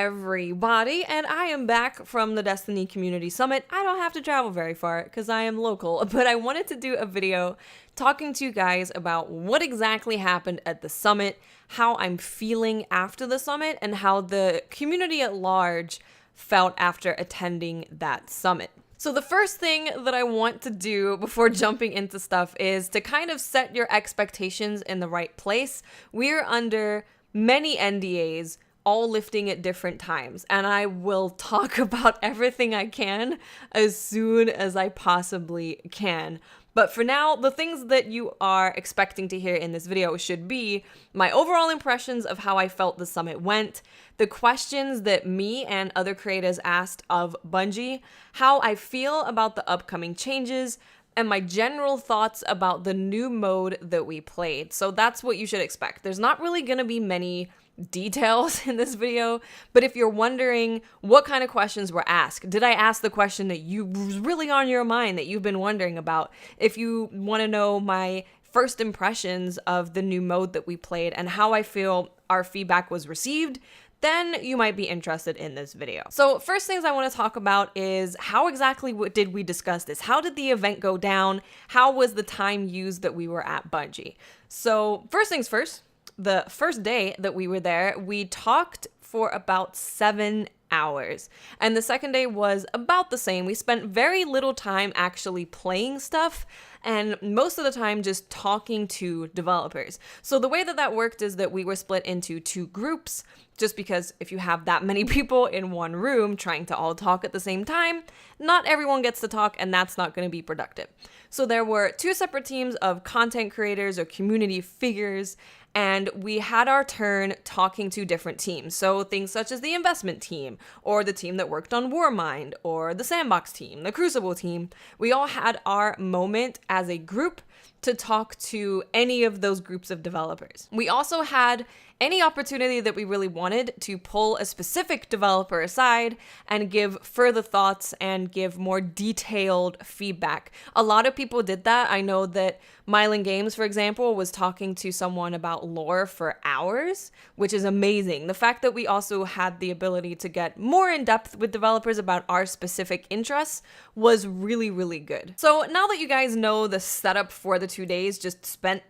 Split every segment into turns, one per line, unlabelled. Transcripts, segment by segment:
everybody, and I am back from the Destiny Community Summit. I don't have to travel very far because I am local, but I wanted to do a video talking to you guys about what exactly happened at the summit, how I'm feeling after the summit, and how the community at large felt after attending that summit. So the first thing that I want to do before jumping into stuff is to kind of set your expectations in the right place. We're under many NDAs, all lifting at different times, and I will talk about everything I can as soon as I possibly can. But for now, the things that you are expecting to hear in this video should be my overall impressions of how I felt the summit went, the questions that me and other creators asked of Bungie, how I feel about the upcoming changes, and my general thoughts about the new mode that we played. So that's what you should expect. There's not really gonna be many details in this video, but if you're wondering what kind of questions were asked, did I ask the question that was really on your mind that you've been wondering about? If you want to know my first impressions of the new mode that we played and how I feel our feedback was received, then you might be interested in this video. So first things I want to talk about is how exactly did we discuss this? How did the event go down? How was the time used that we were at Bungie? So first things first, the first day that we were there, we talked for about 7 hours. And the second day was about the same. We spent very little time actually playing stuff and most of the time just talking to developers. So the way that that worked is that we were split into 2 groups, just because if you have that many people in one room trying to all talk at the same time, not everyone gets to talk and that's not going to be productive. So there were 2 separate teams of content creators or community figures, and we had our turn talking to different teams. So things such as the investment team, or the team that worked on Warmind, or the Sandbox team, the Crucible team. We all had our moment as a group to talk to any of those groups of developers. We also had any opportunity that we really wanted to pull a specific developer aside and give further thoughts and give more detailed feedback. A lot of people did that. I know that Mylan Games, for example, was talking to someone about lore for hours, which is amazing. The fact that we also had the ability to get more in depth with developers about our specific interests was really, really good. So now that you guys know the setup for the 2 days, just spent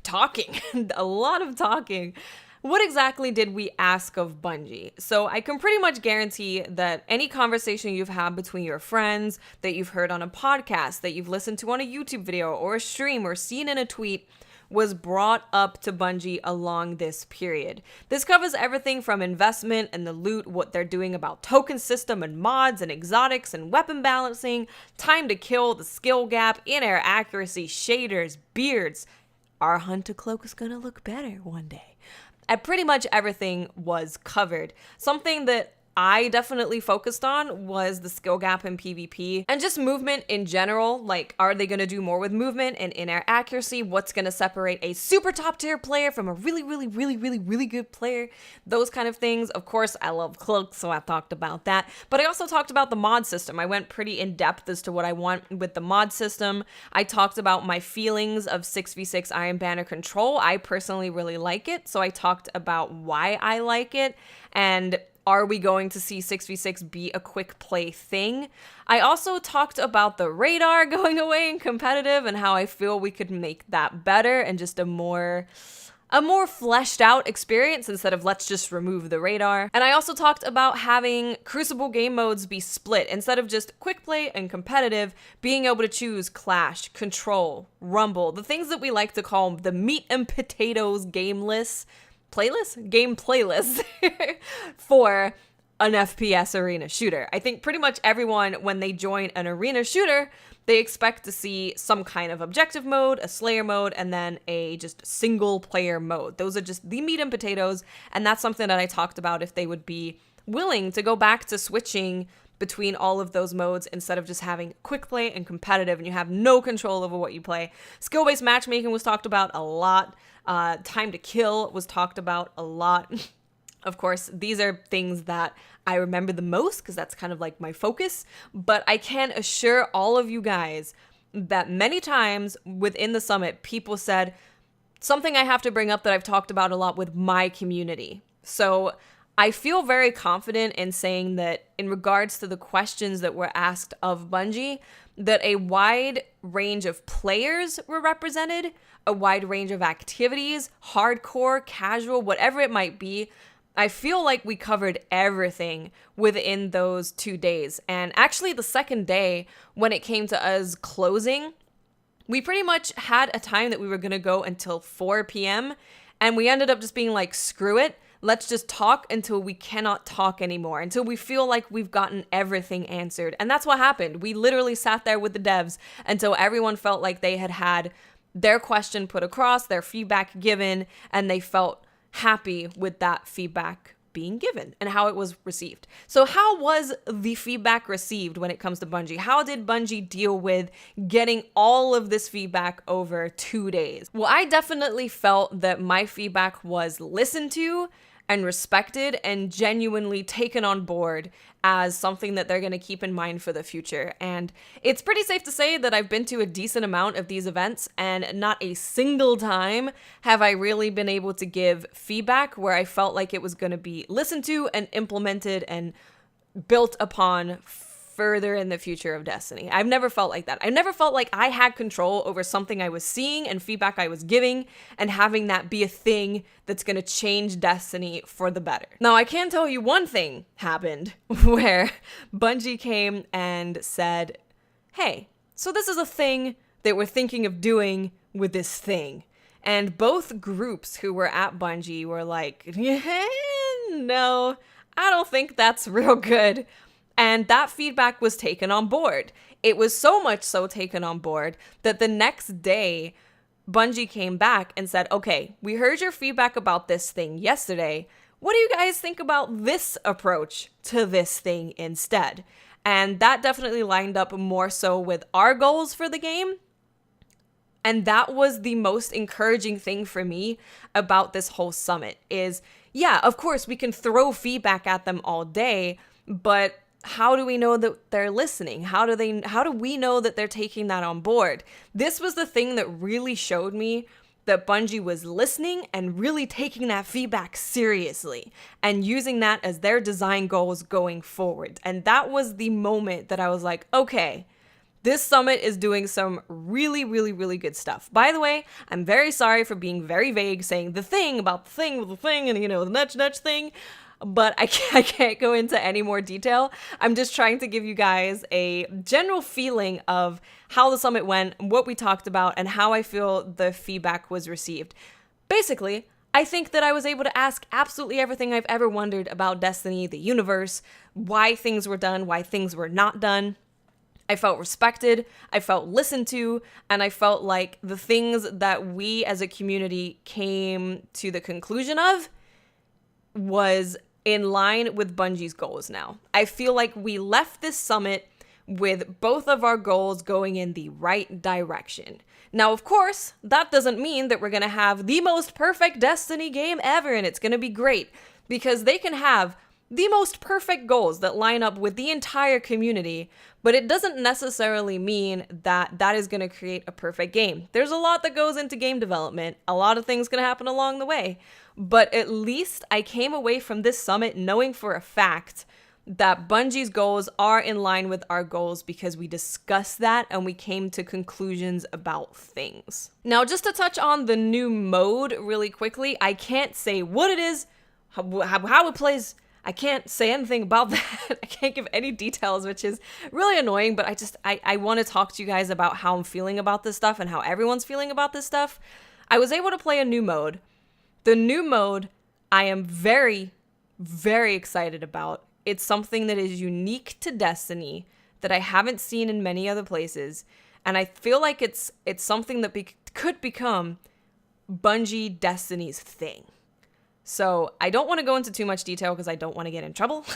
talking, a lot of talking. What exactly did we ask of Bungie? So I can pretty much guarantee that any conversation you've had between your friends, that you've heard on a podcast, that you've listened to on a YouTube video or a stream or seen in a tweet was brought up to Bungie along this period. This covers everything from investment and the loot, what they're doing about token system and mods and exotics and weapon balancing, time to kill, the skill gap, in-air accuracy, shaders, beards. Our hunter cloak is gonna look better one day. And pretty much everything was covered. Something that I definitely focused on was the skill gap in PvP and just movement in general. Like, are they going to do more with movement and in-air accuracy? What's going to separate a super top tier player from a really, really, really, really, really good player? Those kind of things. Of course, I love cloaks, so I talked about that. But I also talked about the mod system. I went pretty in depth as to what I want with the mod system. I talked about my feelings of 6v6 Iron Banner control. I personally really like it, so I talked about why I like it and are we going to see 6v6 be a quick play thing? I also talked about the radar going away in competitive and how I feel we could make that better and just a more fleshed out experience instead of let's just remove the radar. And I also talked about having Crucible game modes be split instead of just quick play and competitive, being able to choose Clash, Control, Rumble, the things that we like to call the meat and potatoes game lists. Game playlist for an FPS arena shooter. I think pretty much everyone, when they join an arena shooter, they expect to see some kind of objective mode, a slayer mode, and then a just single player mode. Those are just the meat and potatoes, and that's something that I talked about if they would be willing to go back to switching between all of those modes instead of just having quick play and competitive and you have no control over what you play. Skill-based matchmaking was talked about a lot. Time to kill was talked about a lot. Of course, these are things that I remember the most because that's kind of like my focus, but I can assure all of you guys that many times within the summit, people said something I have to bring up that I've talked about a lot with my community. So I feel very confident in saying that in regards to the questions that were asked of Bungie, that a wide range of players were represented, a wide range of activities, hardcore, casual, whatever it might be. I feel like we covered everything within those 2 days. And actually the second day, when it came to us closing, we pretty much had a time that we were going to go until 4 p.m. And we ended up just being like, screw it. Let's just talk until we cannot talk anymore, until we feel like we've gotten everything answered. And that's what happened. We literally sat there with the devs until everyone felt like they had had their question put across, their feedback given, and they felt happy with that feedback being given and how it was received. So how was the feedback received when it comes to Bungie? How did Bungie deal with getting all of this feedback over 2 days? Well, I definitely felt that my feedback was listened to and respected and genuinely taken on board as something that they're going to keep in mind for the future. And it's pretty safe to say that I've been to a decent amount of these events, and not a single time have I really been able to give feedback where I felt like it was going to be listened to and implemented and built upon further in the future of Destiny. I've never felt like that. I never felt like I had control over something I was seeing and feedback I was giving, and having that be a thing that's going to change Destiny for the better. Now, I can tell you one thing happened where Bungie came and said, hey, so this is a thing that we're thinking of doing with this thing. And both groups who were at Bungie were like, no, I don't think that's real good. And that feedback was taken on board. It was so much so taken on board that the next day, Bungie came back and said, okay, we heard your feedback about this thing yesterday. What do you guys think about this approach to this thing instead? And that definitely lined up more so with our goals for the game. And that was the most encouraging thing for me about this whole summit is, yeah, of course, we can throw feedback at them all day, but how do we know that they're listening? How do we know that they're taking that on board? This was the thing that really showed me that Bungie was listening and really taking that feedback seriously and using that as their design goals going forward. And that was the moment that I was like, okay, this summit is doing some really, really, really good stuff. By the way, I'm very sorry for being very vague, saying the thing about the thing with the thing and, the nudge thing. But I can't go into any more detail. I'm just trying to give you guys a general feeling of how the summit went, what we talked about, and how I feel the feedback was received. Basically, I think that I was able to ask absolutely everything I've ever wondered about Destiny, the universe, why things were done, why things were not done. I felt respected, I felt listened to, and I felt like the things that we as a community came to the conclusion of was in line with Bungie's goals now. I feel like we left this summit with both of our goals going in the right direction. Now, of course, that doesn't mean that we're going to have the most perfect Destiny game ever and it's going to be great, because they can have the most perfect goals that line up with the entire community, but it doesn't necessarily mean that that is going to create a perfect game. There's a lot that goes into game development. A lot of things going to happen along the way. But at least I came away from this summit knowing for a fact that Bungie's goals are in line with our goals because we discussed that and we came to conclusions about things. Now, just to touch on the new mode really quickly, I can't say what it is, how it plays. I can't say anything about that. I can't give any details, which is really annoying, but I want to talk to you guys about how I'm feeling about this stuff and how everyone's feeling about this stuff. I was able to play a new mode. The new mode, I am very, very excited about. It's something that is unique to Destiny that I haven't seen in many other places, and I feel like it's something that could become Bungie Destiny's thing. So I don't want to go into too much detail because I don't want to get in trouble.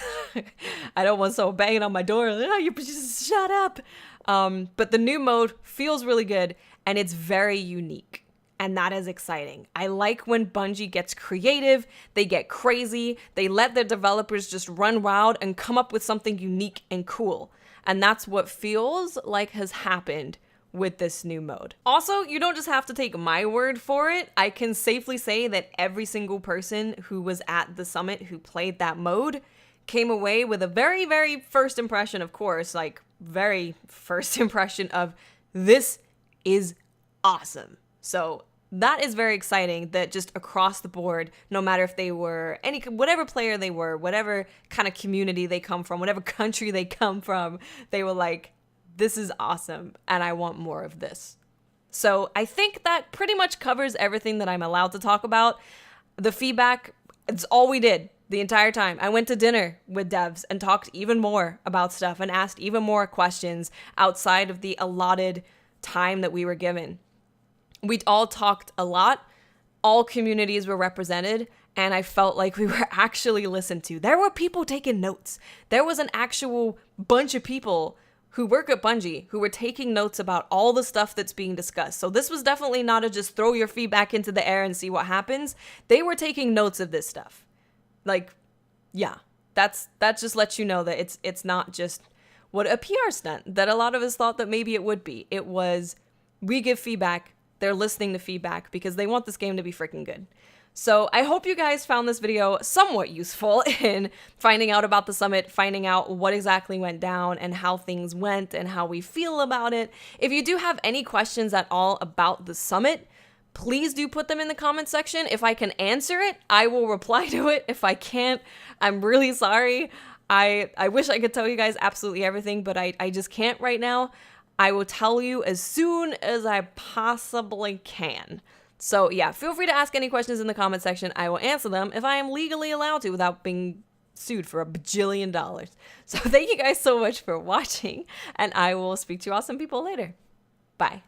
I don't want someone banging on my door. Oh, you just shut up. But the new mode feels really good and it's very unique. And that is exciting. I like when Bungie gets creative, they get crazy, they let their developers just run wild and come up with something unique and cool. And that's what feels like has happened with this new mode. Also, you don't just have to take my word for it. I can safely say that every single person who was at the summit who played that mode came away with a very, very first impression, of course, like very first impression of this is awesome. So that is very exciting that just across the board, no matter if they were whatever player they were, whatever kind of community they come from, whatever country they come from, they were like, this is awesome and I want more of this. So I think that pretty much covers everything that I'm allowed to talk about. The feedback, it's all we did the entire time. I went to dinner with devs and talked even more about stuff and asked even more questions outside of the allotted time that we were given. We all talked a lot. All communities were represented, and I felt like we were actually listened to. There were people taking notes. There was an actual bunch of people who work at Bungie who were taking notes about all the stuff that's being discussed. So this was definitely not a just throw your feedback into the air and see what happens. They were taking notes of this stuff. Like, yeah, that just lets you know that it's not just what a PR stunt that a lot of us thought that maybe it would be. It was, we give feedback, they're listening to feedback because they want this game to be freaking good. So I hope you guys found this video somewhat useful in finding out about the summit, finding out what exactly went down and how things went and how we feel about it. If you do have any questions at all about the summit, please do put them in the comment section. If I can answer it, I will reply to it. If I can't, I'm really sorry. I wish I could tell you guys absolutely everything, but I just can't right now. I will tell you as soon as I possibly can. So yeah, feel free to ask any questions in the comment section. I will answer them if I am legally allowed to without being sued for $1 bajillion. So thank you guys so much for watching, and I will speak to you awesome people later. Bye.